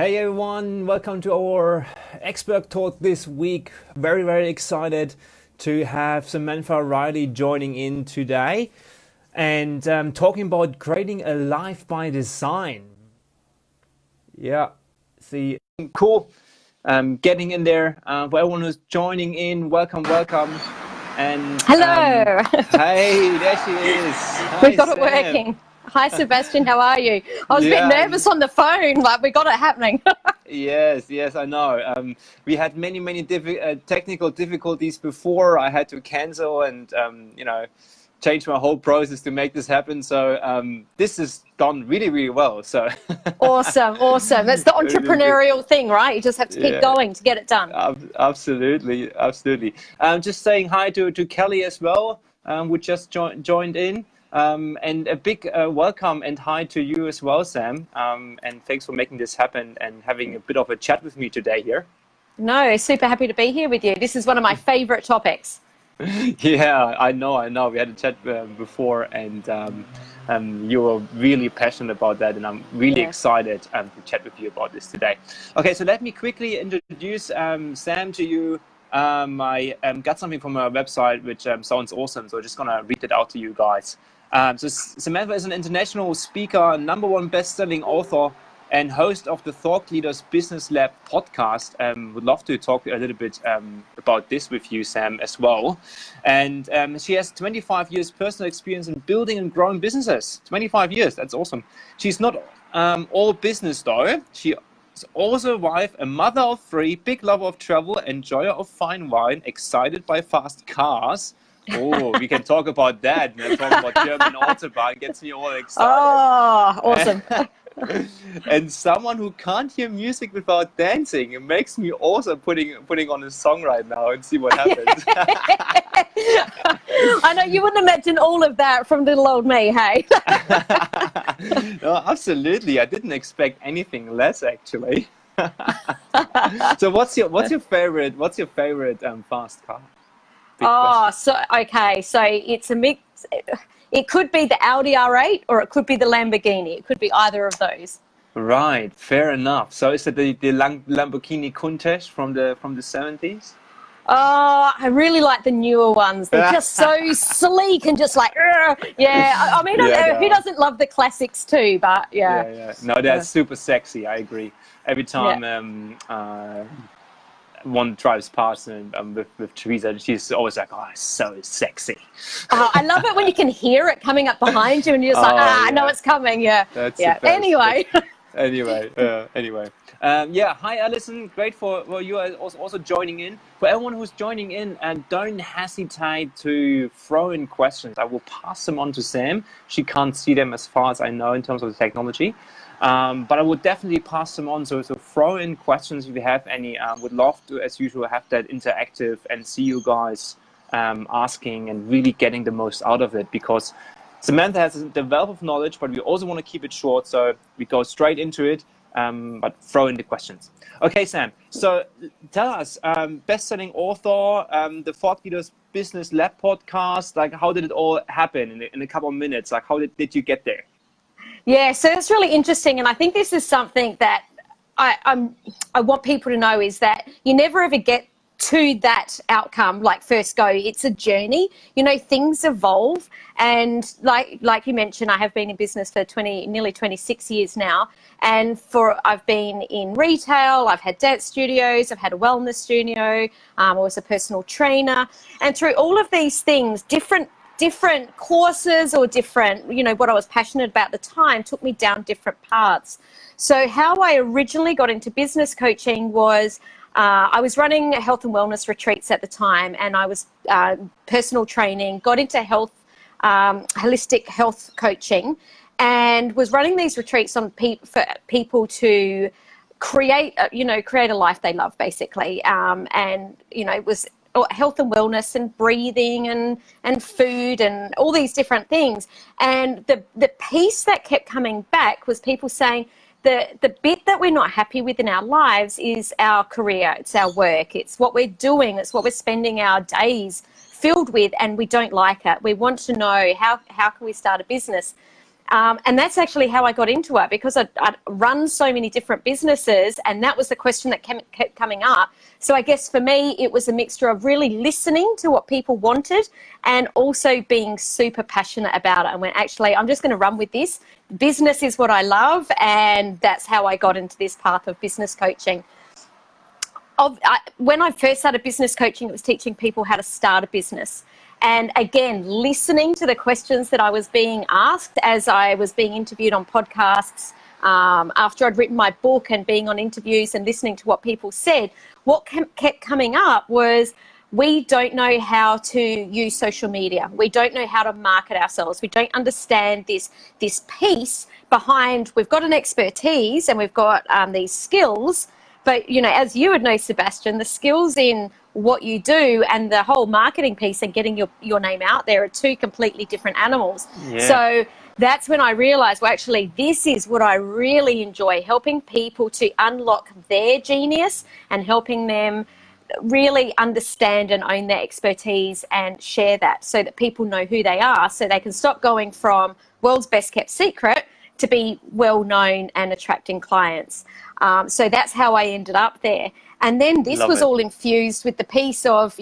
Hey everyone, welcome to our expert talk this week. Very, very excited to have Samantha Riley joining in today and talking about creating a life by design. Yeah, see, cool. Getting in there. For everyone who's joining in, welcome. And hello. Hey, there she is. Hi, We've got Sam. it working. Hi, Sebastian. How are you? I was a bit nervous on the phone, like we got it happening. Yes, I know. We had many technical difficulties before. I had to cancel and change my whole process to make this happen. So this is done really well. So Awesome. That's the entrepreneurial thing, right? You just have to keep going to get it done. Absolutely. Just saying hi to Kelly as well, who just joined in. And a big welcome and hi to you as well, Sam. And thanks for making this happen and having a bit of a chat with me today here. No, super happy to be here with you. This is one of my favorite topics. Yeah, I know. We had a chat before, and you were really passionate about that, and I'm really excited to chat with you about this today. Okay, so let me quickly introduce Sam to you. I got something from her website which sounds awesome, so I'm just gonna read it out to you guys. So Samantha is an international speaker, #1 best-selling author, and host of the Thought Leaders Business Lab podcast. Would love to talk a little bit about this with you, Sam, as well. And she has 25 years personal experience in building and growing businesses. 25 years, that's awesome. She's not all business though. She is also a wife, a mother of 3, big lover of travel, enjoyer of fine wine, excited by fast cars. Oh, we can talk about that. Talk about German Autobahn gets me all excited. Oh, awesome. And someone who can't hear music without dancing. It makes me also putting on a song right now and see what happens. I know you wouldn't imagine all of that from little old me, hey? No, absolutely. I didn't expect anything less, actually. So what's your favorite fast car? So it's a mix. It could be the Audi R8 or it could be the Lamborghini. It could be either of those. Right, fair enough. So is it the Lamborghini Countach from the 70s? Oh, I really like the newer ones. They're just so sleek and just like, yeah. I mean, who doesn't love the classics too? But yeah. No, they're super sexy. I agree. Every time one drives past with Teresa, she's always like, "Oh, it's so sexy." I love it when you can hear it coming up behind you, and you're just like, I know it's coming. Yeah. That's Anyway. Anyway. Hi, Alison. Great for you also joining in. For everyone who's joining in, and don't hesitate to throw in questions. I will pass them on to Sam. She can't see them as far as I know in terms of the technology. But I would definitely pass them on. So throw in questions if you have any. Would love to, as usual, have that interactive and see you guys asking and really getting the most out of it, because Samantha has the wealth of knowledge, but we also want to keep it short. So we go straight into it, but throw in the questions. Okay, Sam. So tell us, best-selling author, the Thought Leaders Business Lab podcast. Like, how did it all happen in a couple of minutes? Like, how did you get there? Yeah, so it's really interesting, and I think this is something that I want people to know, is that you never ever get to that outcome like first go. It's a journey. Things evolve, and like you mentioned, I have been in business for nearly 26 years now, and I've been in retail, I've had dance studios, I've had a wellness studio, I was a personal trainer, and through all of these things, different courses or different, what I was passionate about at the time took me down different paths. So how I originally got into business coaching was I was running health and wellness retreats at the time, and I was personal training, got into health, holistic health coaching, and was running these retreats for people to create a life they love, basically. It was health and wellness and breathing and food and all these different things. And the piece that kept coming back was people saying the bit that we're not happy with in our lives is our career, it's our work, it's what we're doing, it's what we're spending our days filled with, and we don't like it. We want to know how can we start a business. And that's actually how I got into it, because I'd run so many different businesses, and that was the question that kept coming up. So I guess for me, it was a mixture of really listening to what people wanted and also being super passionate about it. And went, actually, I'm just going to run with this. Business is what I love, and that's how I got into this path of business coaching. When I first started business coaching, it was teaching people how to start a business. And again, listening to the questions that I was being asked as I was being interviewed on podcasts, after I'd written my book and being on interviews and listening to what people said, what kept coming up was, we don't know how to use social media. We don't know how to market ourselves. We don't understand this piece behind, we've got an expertise and we've got these skills, but, as you would know, Sebastian, the skills in what you do and the whole marketing piece and getting your name out there are two completely different animals. Yeah. So that's when I realized, well, actually, this is what I really enjoy, helping people to unlock their genius and helping them really understand and own their expertise and share that, so that people know who they are, so they can stop going from world's best kept secret to be well known and attracting clients. So that's how I ended up there. And then this was all infused with the piece of,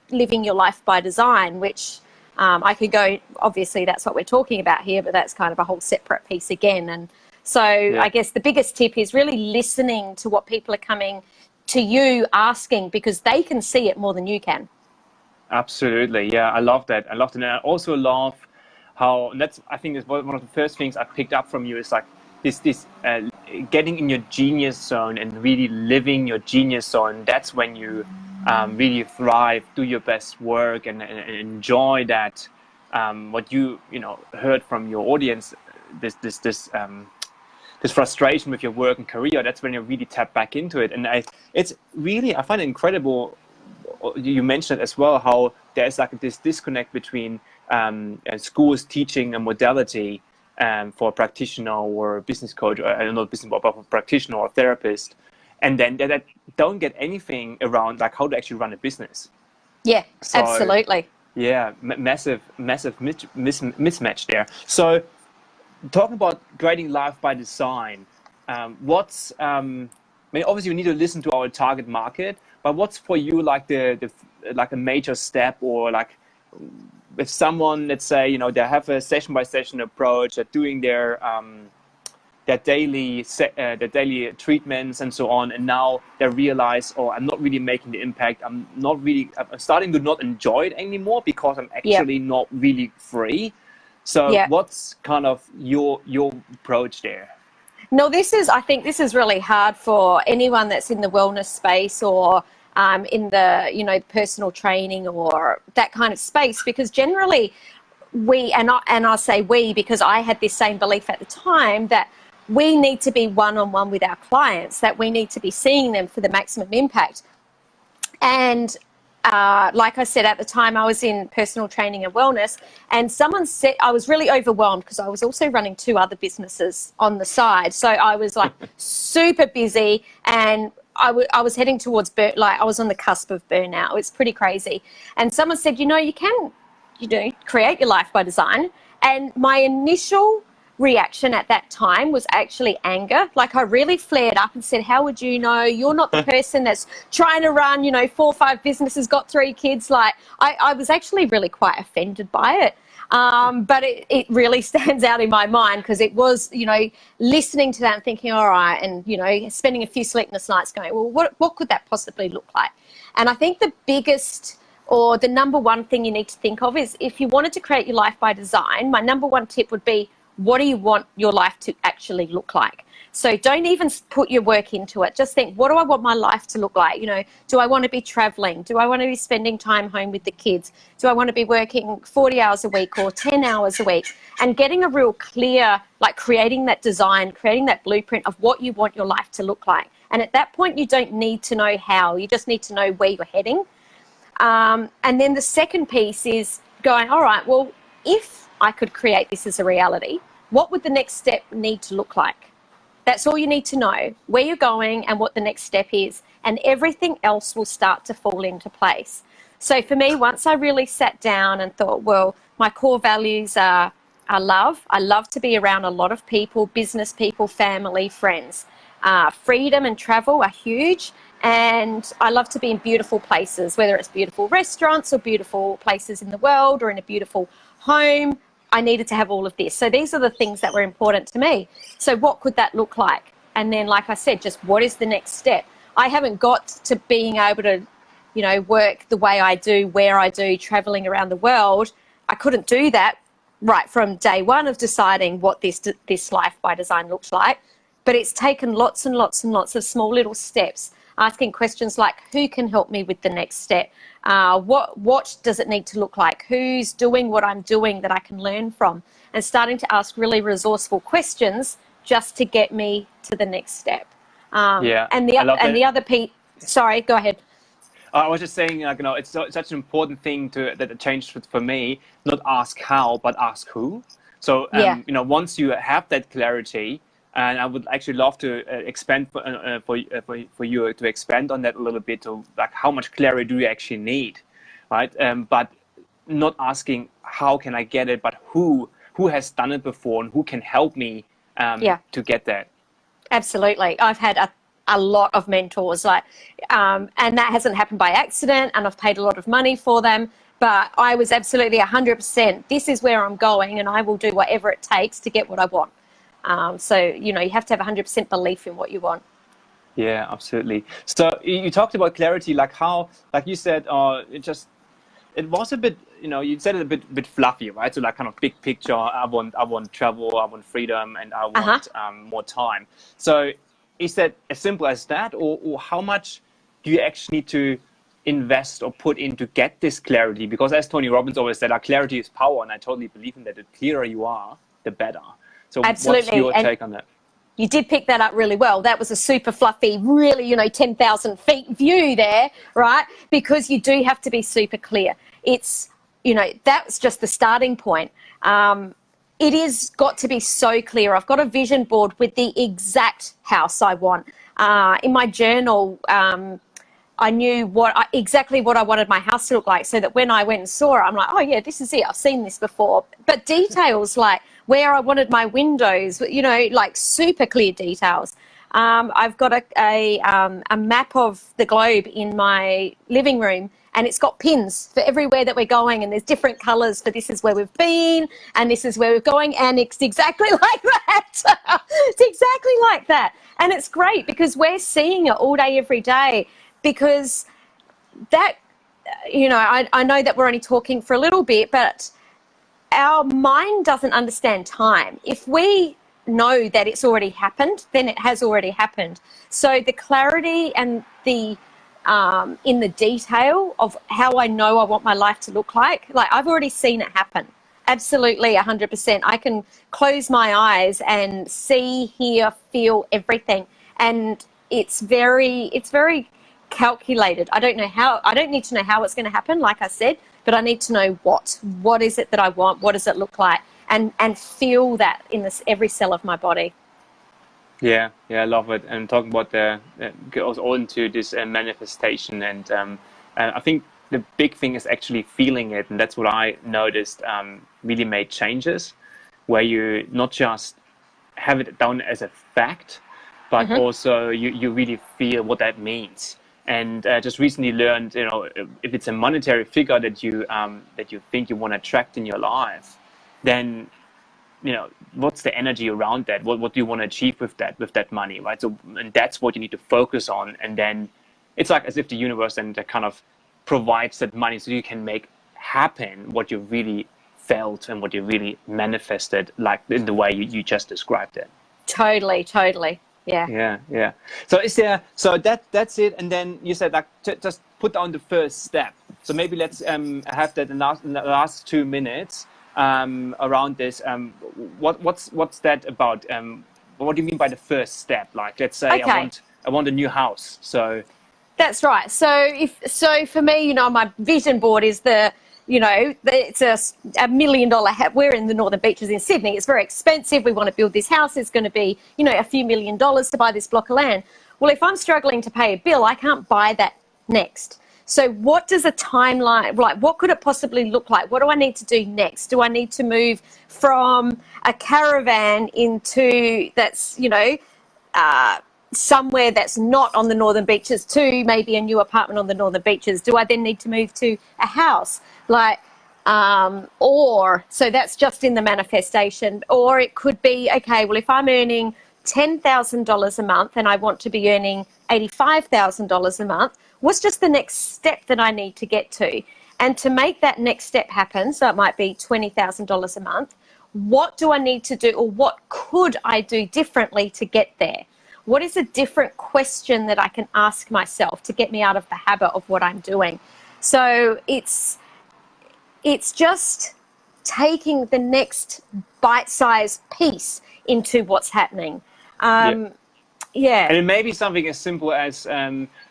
living your life by design, which I could go, obviously that's what we're talking about here, but that's kind of a whole separate piece again. And so I guess the biggest tip is really listening to what people are coming to you asking, because they can see it more than you can. Absolutely. Yeah, I love that. I love it. And I also love how, and that's, I think, is one of the first things I picked up from you, is like this getting in your genius zone and really living your genius zone. That's when you really thrive, do your best work, and enjoy that. What you heard from your audience, this frustration with your work and career. That's when you really tap back into it. And I find it incredible. You mentioned as well how there's like this disconnect between schools teaching a modality for a practitioner or a business coach, or I don't know, business, but a practitioner or a therapist, and then that don't get anything around like how to actually run a business. Yeah, so, absolutely. Yeah, massive mismatch there. So, talking about creating life by design, obviously we need to listen to our target market, but what's for you like like a major step, or like if someone, let's say, they have a session by session approach, they're doing their daily treatments and so on, and now they realize, I'm not really making the impact. I'm starting to not enjoy it anymore because I'm actually not really free. So what's kind of your approach there? No, I think this is really hard for anyone that's in the wellness space or in the, personal training or that kind of space, because generally I say we because I had this same belief at the time, that we need to be one-on-one with our clients, that we need to be seeing them for the maximum impact. And like I said, at the time I was in personal training and wellness, and someone said, I was really overwhelmed because I was also running 2 other businesses on the side. So I was like super busy, and I was heading towards I was on the cusp of burnout. It's pretty crazy. And someone said, you can, create your life by design. And my initial reaction at that time was actually anger. Like, I really flared up and said, how would you know? You're not the person that's trying to run, 4 or 5 businesses, got 3 kids. Like, I was actually really quite offended by it. But it really stands out in my mind, because it was, listening to that and thinking, all right, and, spending a few sleepless nights going, well, what could that possibly look like? And I think the biggest, or the number one thing you need to think of is, if you wanted to create your life by design, my number one tip would be, what do you want your life to actually look like? So don't even put your work into it. Just think, what do I want my life to look like? Do I want to be traveling? Do I want to be spending time home with the kids? Do I want to be working 40 hours a week or 10 hours a week? And getting a real clear, like creating that design, creating that blueprint of what you want your life to look like. And at that point, you don't need to know how, you just need to know where you're heading. And then the second piece is going, all right, well, if I could create this as a reality, what would the next step need to look like? That's all you need to know, where you're going and what the next step is, and everything else will start to fall into place. So for me, once I really sat down and thought, well, my core values are, I love to be around a lot of people, business people, family, friends. Freedom and travel are huge, and I love to be in beautiful places, whether it's beautiful restaurants or beautiful places in the world or in a beautiful home. I needed to have all of this. So these are the things that were important to me. So what could that look like? And then, like I said, just what is the next step? I haven't got to being able to, you know, work the way I do, where I do, traveling around the world. I couldn't do that right from day one of deciding what this life by design looks like. But it's taken lots and lots and lots of small little steps, asking questions like, who can help me with the next step? What does it need to look like? Who's doing what I'm doing that I can learn from? And starting to ask really resourceful questions just to get me to the next step. And the other piece, sorry, go ahead. I was just saying, like, you know, it's such an important thing that changed for me. Not ask how, but ask who. So, you know, once you have that clarity, and I would actually love to expand for you to expand on that a little bit. To like, how much clarity do you actually need, right? But not asking how can I get it, but who has done it before and who can help me to get that. Absolutely, I've had a lot of mentors, like, and that hasn't happened by accident, and I've paid a lot of money for them. But I was absolutely 100%. This is where I'm going, and I will do whatever it takes to get what I want. So, you know, you have to have 100% belief in what you want. Yeah, absolutely. So you talked about clarity, like how, like you said, it was a bit, you know, you said it a bit fluffy, right? So like kind of big picture, I want travel, I want freedom, and I want more time. So is that as simple as that, or how much do you actually need to invest or put in to get this clarity? Because as Tony Robbins always said, clarity is power, and I totally believe in that. The clearer you are, the better. So absolutely. What's your take on that? You did pick that up really well. That was a super fluffy, really, you know, 10,000 feet view there, right? Because you do have to be super clear. It's, you know, that's just the starting point. It is got to be so clear. I've got a vision board with the exact house I want. In my journal, I knew exactly what I wanted my house to look like, so that when I went and saw it, I'm like, oh yeah, this is it. I've seen this before. But details like where I wanted my windows, you know, like super clear details. I've got a map of the globe in my living room, and it's got pins for everywhere that we're going, and there's different colours for this is where we've been and this is where we're going, and it's exactly like that. It's exactly like that. And it's great because we're seeing it all day, every day, because that, you know, I know that we're only talking for a little bit, but our mind doesn't understand time. If we know that it's already happened, then it has already happened. So the clarity and the in the detail of how I know I want my life to look like I've already seen it happen. Absolutely, 100%. I can close my eyes and see, hear, feel everything, and it's very calculated. I don't need to know how it's going to happen, like I said, but I need to know what is it that I want, what does it look like, and feel that in every cell of my body. Yeah, I love it. And talking about goes all into this manifestation, and I think the big thing is actually feeling it, and that's what I noticed really made changes, where you not just have it down as a fact, but also you really feel what that means. And just recently learned, you know, if it's a monetary figure that you think you want to attract in your life, then, you know, what's the energy around that? What do you want to achieve with that money, right? So, and that's what you need to focus on. And then it's like as if the universe then kind of provides that money so you can make happen what you really felt and what you really manifested, like in the way you just described it. Totally. Yeah. So that's it. And then you said like just put down the first step. So maybe let's have that in the last 2 minutes around this. What's that about? What do you mean by the first step? Like, let's say I want a new house. So that's right. So for me, you know, my vision board is it's a $1 million house. We're in the Northern Beaches in Sydney. It's very expensive. We want to build this house. It's going to be, you know, a few $1 million to buy this block of land. Well, if I'm struggling to pay a bill, I can't buy that next. So what does a timeline, like what could it possibly look like? What do I need to do next? Do I need to move from a caravan into that's, you know, somewhere that's not on the northern beaches to maybe a new apartment on the northern beaches? Do I then need to move to a house? Like, or, so that's just in the manifestation. Or it could be, okay, well, if I'm earning $10,000 a month and I want to be earning $85,000 a month, what's just the next step that I need to get to? And to make that next step happen, so it might be $20,000 a month, what do I need to do, or what could I do differently to get there? What is a different question that I can ask myself to get me out of the habit of what I'm doing? So it's just taking the next bite-sized piece into what's happening. Yeah. And it may be something as simple as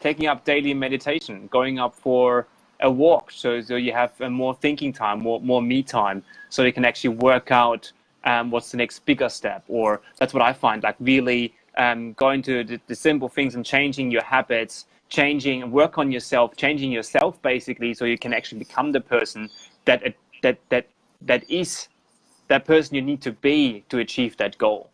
taking up daily meditation, going up for a walk, so you have more thinking time, more me time, so you can actually work out what's the next bigger step. Or that's what I find, like really going to the simple things and changing your habits, changing and work on yourself, changing yourself basically, so you can actually become the person that is that person you need to be to achieve that goal.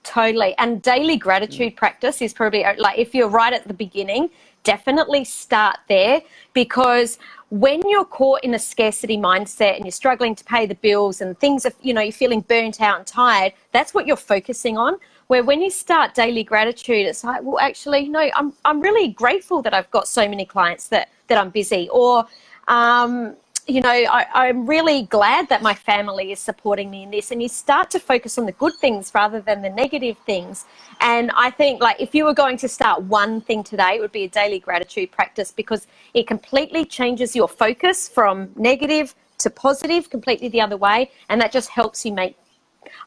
Totally. And daily gratitude practice is probably, like, if you're right at the beginning, definitely start there, because when you're caught in a scarcity mindset and you're struggling to pay the bills and things are, you know, you're feeling burnt out and tired, that's what you're focusing on. Where when you start daily gratitude, it's like, well, actually, no, I'm really grateful that I've got so many clients that I'm busy, or, you know, I'm really glad that my family is supporting me in this. And you start to focus on the good things rather than the negative things. And I think, like, if you were going to start one thing today, it would be a daily gratitude practice, because it completely changes your focus from negative to positive, completely the other way. And that just helps you make,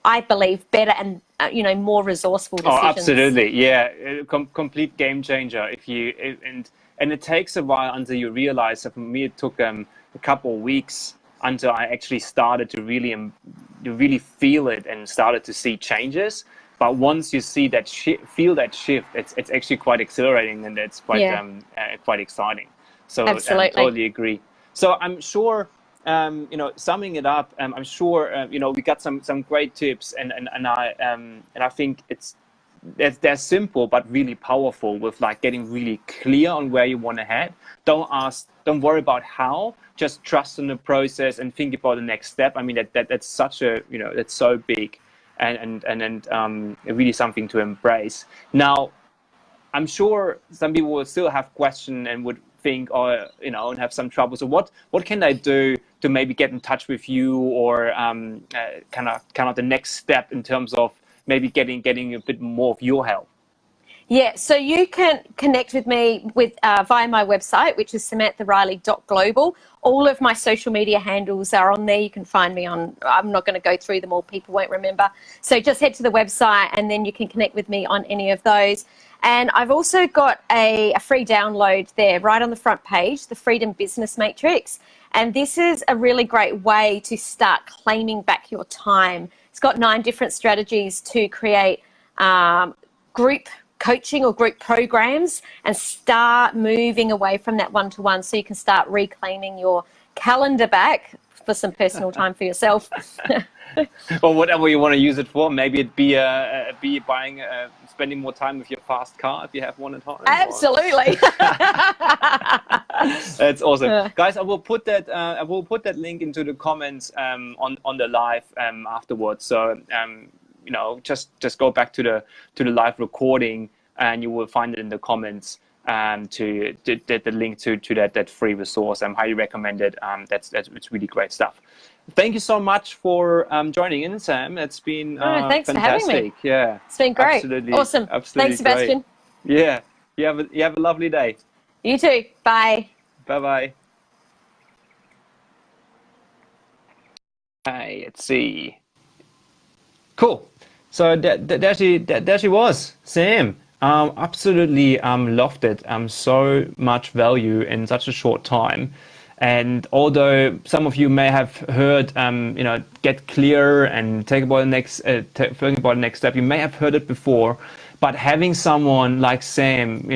I believe, better and, you know, more resourceful decisions. Oh, absolutely. Yeah. Complete game changer. And it takes a while until you realize that. For me, it took a couple of weeks until I actually started to really feel it and started to see changes. But once you see that feel that shift, it's actually quite exhilarating, and it's quite exciting. So I totally agree. So I'm sure, you know, summing it up, I'm sure you know, we got some great tips, and I think they're simple but really powerful, with like getting really clear on where you want to head. Don't worry about how, just trust in the process and think about the next step. I mean, that's such a, you know, that's so big and really something to embrace. Now, I'm sure some people will still have questions and would think, or, you know, and have some trouble. So what can I do to maybe get in touch with you, or kind of the next step in terms of maybe getting a bit more of your help? Yeah, so you can connect with me via my website, which is samanthariley.global. All of my social media handles are on there. You can find me on, I'm not going to go through them all, people won't remember. So just head to the website and then you can connect with me on any of those. And I've also got a free download there right on the front page, the Freedom Business Matrix. And this is a really great way to start claiming back your time. It's got 9 different strategies to create group coaching or group programs and start moving away from that one-to-one, so you can start reclaiming your calendar back for some personal time for yourself. Or whatever you want to use it for. Maybe it be spending more time with your fast car if you have one at home. Absolutely. That's awesome, guys. I will put that link into the comments on the live afterwards. So you know, just go back to the live recording, and you will find it in the comments to the link to that free resource. I highly recommend it. It's really great stuff. Thank you so much for joining in, Sam. It's been thanks fantastic. for having me. Yeah, it's been great. Absolutely, awesome. Absolutely, thanks, Sebastian. Great. Yeah, you have a lovely day. You too. Bye. Bye. Hey, let's see. Cool. So there she was, Sam. Absolutely loved it. So much value in such a short time. And although some of you may have heard, you know, get clear and think about the next step, you may have heard it before. But having someone like Sam,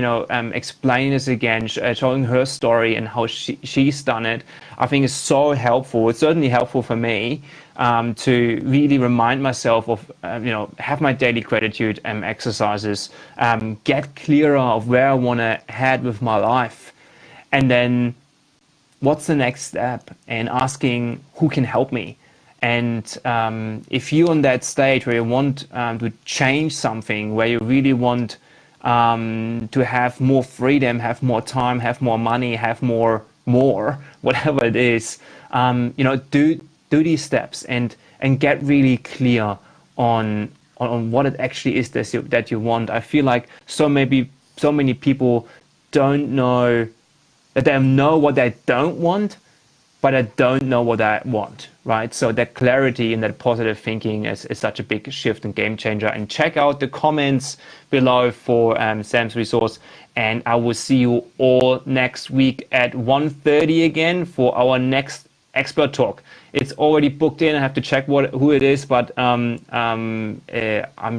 explain this again, showing her story and how she's done it, I think is so helpful. It's certainly helpful for me to really remind myself of, have my daily gratitude exercises, get clearer of where I want to head with my life, and then what's the next step, and asking who can help me. And if you're on that stage where you want to change something, where you really want to have more freedom, have more time, have more money, have more, whatever it is, do these steps and get really clear on what it actually is that you want. I feel like so many people don't know that they know what they don't want, but I don't know what I want, right? So that clarity and that positive thinking is such a big shift and game changer. And check out the comments below for Sam's resource. And I will see you all next week at 1:30 again for our next expert talk. It's already booked in. I have to check who it is, but I'm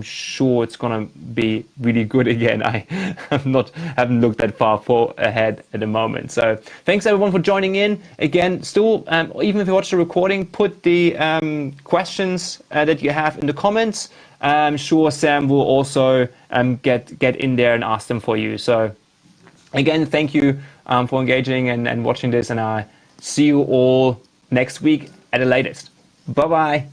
sure it's gonna be really good again. I haven't looked that far ahead at the moment. So thanks everyone for joining in. Again, still, even if you watch the recording, put the questions that you have in the comments. I'm sure Sam will also get in there and ask them for you. So again, thank you for engaging and watching this, and I see you all next week at the latest. Bye-bye.